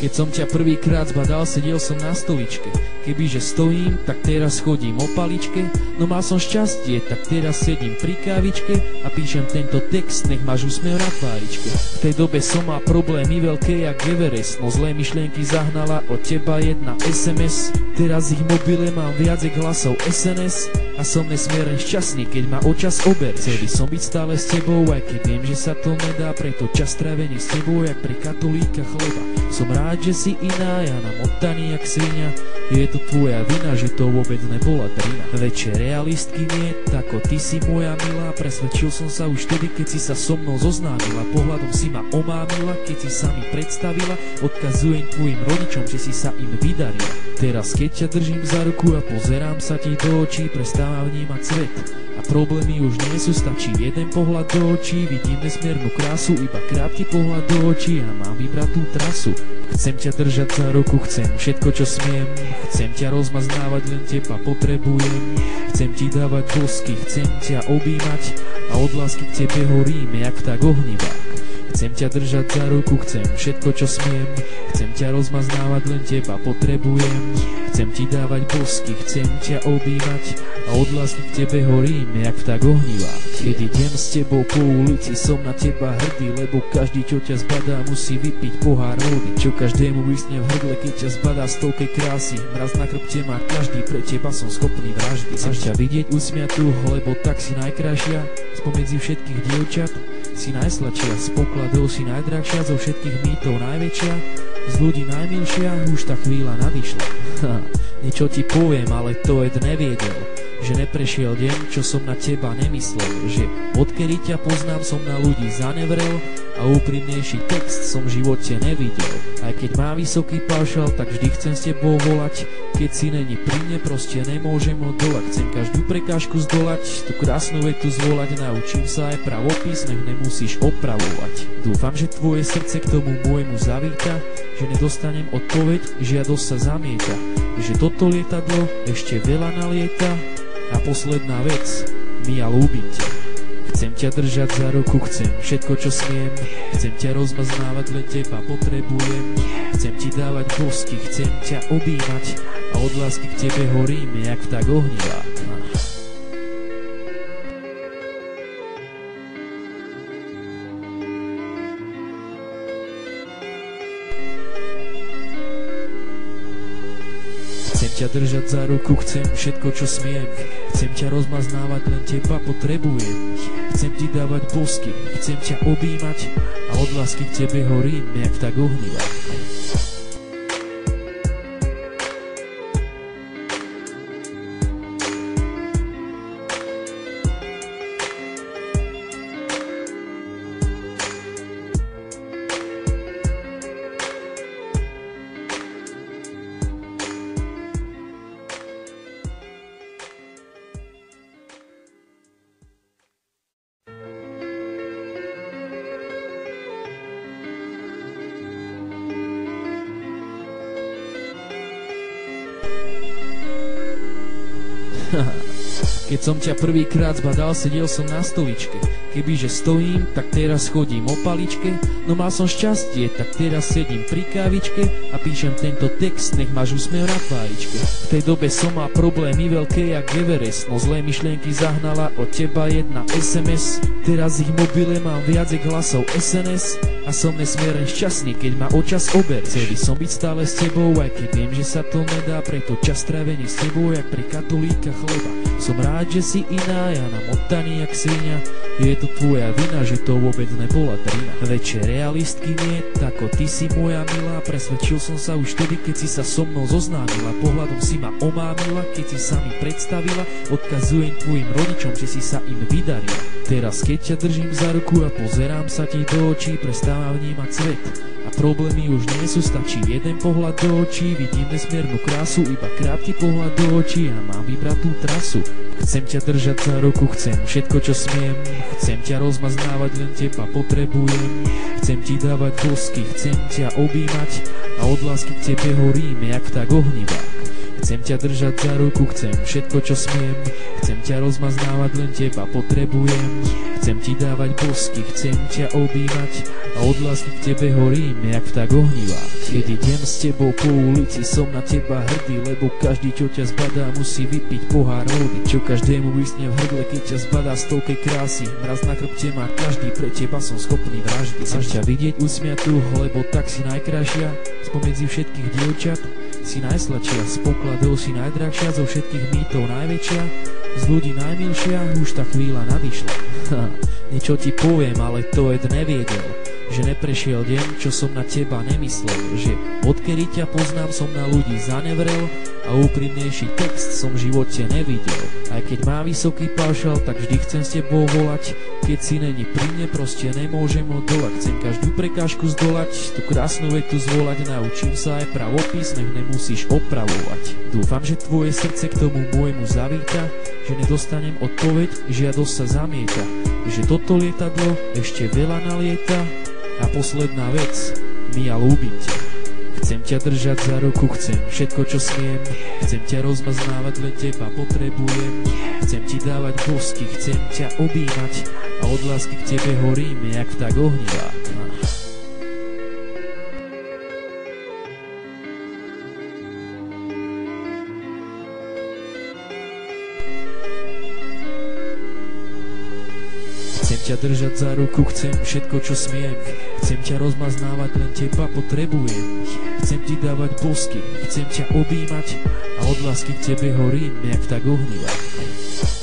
Keď som ťa prvýkrát zbadal, sedel som na stoličke. Kebyže stojím, tak teraz chodím o paličke. No mal som šťastie, tak teraz sedím pri kávičke a píšem tento text, nech máš úsmev na tváričke. V tej dobe som mal problémy veľké jak Everest, no zlé myšlienky zahnala od teba jedna SMS. Teraz ich mobile mám viac jak hlasov SNS a som nesmierne šťastný, keď ma očas ober. Chcel by som byť stále s tebou, aj keď viem, že sa to nedá, preto čas strávený s tebou jak pri katolíka chleba. Som rád, že si iná, ja namotaný jak svinia. Je to tvoja vina, že to vôbec nebola drina. Väčšie realistky nie, tako ty si moja milá. Presvedčil som sa už vtedy, keď si sa so mnou zoznámila. Pohľadom si ma omámila, keď si sa mi predstavila. Odkazujem tvojim rodičom, že si sa im vydarila. Teraz keď ťa držím za ruku a pozerám sa ti do očí, prestávam vnímať svet. A problémy už nie sú, stačí jeden pohľad do očí. Vidím nesmiernu krásu, iba krátky pohľad do očí a mám vybrať tú trasu. Chcem ťa držať za ruku, chcem všetko čo smiem. Chcem ťa rozmaznávať, len teba potrebujem. Chcem ti dávať bosky, chcem ťa objímať a od lásky k tebe horím jak tak ohnivák. Chcem ťa držať za ruku, chcem všetko čo smiem. Chcem ťa rozmaznávať, len teba potrebujem. Chcem ti dávať bosky, chcem ťa objímať a od lásky k tebe horím jak tak ohnivák. Keď idem s tebou po ulici, som na teba hrdý, lebo každý, čo ťa zbadá, musí vypiť pohár vody. Čo každému vysne v hrdle, keď ťa zbadá z toľkej krásy. Mraz na chrbte má každý, pre teba som schopný vraždy. Chcem ťa vidieť usmiatú, lebo tak si najkrajšia spomedzi všetkých dievčat. Si najsladšia, z pokladov si najdrahšia, zo všetkých mýtov najväčšia, z ľudí najmilšia, už tá chvíľa nadišla. Niečo ti poviem, ale to Ed neviedel, že neprešiel deň, čo som na teba nemyslel, že odkedy ťa poznám, som na ľudí zanevrel a úprimnejší text som v živote nevidel. Aj keď má vysoký paušal, tak vždy chcem s tebou volať. Keď si není pri mne, proste nemôžem odolať. Chcem každú prekážku zdolať, tú krásnu vetu zvolať. Naučím sa aj pravopis, nech nemusíš opravovať. Dúfam, že tvoje srdce k tomu môjmu zavíta, že nedostanem odpoveď, žiadosť sa zamieta, že toto lietadlo ešte veľa nalieta. A posledná vec, Mia, ľúbim ťa. Chcem ťa držať za ruku, chcem všetko čo smiem. Chcem ťa rozmaznávať, len teba potrebujem. Chcem ti dávať bosky, chcem ťa objímať a od lásky k tebe horím jak tak ohnivák. Chcem ťa držať za ruku, chcem všetko čo smiem. Chcem ťa rozmaznávať, len teba potrebujem. Chcem ti dávať bosky, chcem ťa objímať a od lásky k tebe horím jak tak ohnivák. Keď som ťa prvýkrát zbadal, sedel som na stoličke. Kebyže stojím, tak teraz chodím o paličke. No mal som šťastie, tak teraz sedím pri kávičke a píšem tento text, nech máš úsmev na tváričke. V tej dobe som mal problémy veľké jak Everest, no zlé myšlienky zahnala od teba jedna SMS. Teraz ich mobile mám viac jak hlasov SNS a som nesmierne šťastný, keď ma očas ober. Chcel by som byť stále s tebou, aj keď viem, že sa to nedá, preto čas strávený s tebou jak pri katolíka chleba. Som rád, že si iná, ja namotaný jak svinia. Je to tvoja vina, že to vôbec nebola drina. Väčšie realistky nie, tako ty si moja milá. Presvedčil som sa už vtedy, keď si sa so mnou zoznámila. Pohľadom si ma omámila, keď si sa mi predstavila. Odkazujem tvojim rodičom, že si sa im vydarila. Teraz keď ťa držím za ruku a pozerám sa ti do očí, prestávam vnímať svet. A problémy už nie sú, stačí jeden pohľad do očí. Vidím nesmiernu krásu, iba krátky pohľad do očí a mám vybrať tú trasu. Chcem ťa držať za ruku, chcem všetko čo smiem. Chcem ťa rozmaznávať, len teba potrebujem. Chcem ti dávať bosky, chcem ťa objímať a od lásky k tebe horím jak tak ohnivák. Chcem ťa držať za ruku, chcem všetko čo smiem. Chcem ťa rozmaznávať, len teba potrebujem. Chcem ti dávať bosky, chcem ťa objímať a od lásky k tebe horím, jak vták ohnivá. Keď idem s tebou po ulici, som na teba hrdý, lebo každý, čo ťa zbadá, musí vypiť pohár vody, čo každému vysne v hrdle, keď ťa zbadá z toľkej krásy. Mraz na chrbte má každý, pre teba som schopný vraždy. Chcem ťa vidieť usmiatú, lebo tak si najkrajšia spomedzi všetkých dievčat. Si najsladšia, z pokladov si najdrahšia, zo všetkých mýtov najväčšia, z ľudí najmilšia, už tá chvíľa nadišla. Niečo ti poviem, ale to Ed neviedel, že neprešiel deň, čo som na teba nemyslel, že odkedy ťa poznám, som na ľudí zanevrel a úprimnejší text som v živote nevidel. Aj keď má vysoký paušal, tak vždy chcem s tebou volať, keď si není pri mne, proste nemôžem odolať. Chcem každú prekážku zdolať, tú krásnu vetu zvolať, naučím sa aj pravopis, nech nemusíš opravovať. Dúfam, že tvoje srdce k tomu môjmu zavíta, že nedostanem odpoveď, žiadosť sa zamieta, že toto lietadlo ešte veľa nalieta. A posledná vec, Mia, ľúbim ťa. Chcem ťa držať za ruku, chcem všetko čo smiem. Chcem ťa rozmaznávať, len teba potrebujem. Chcem ti dávať bosky, chcem ťa objímať a od lásky k tebe horím, jak vták ohnivák. Chcem ťa držať za ruku, chcem všetko čo smiem. Chcem ťa rozmaznávať, len teba potrebujem. Chcem ti dávať bosky, chcem ťa objímať a od lásky k tebe horím, jak vták ohnivák.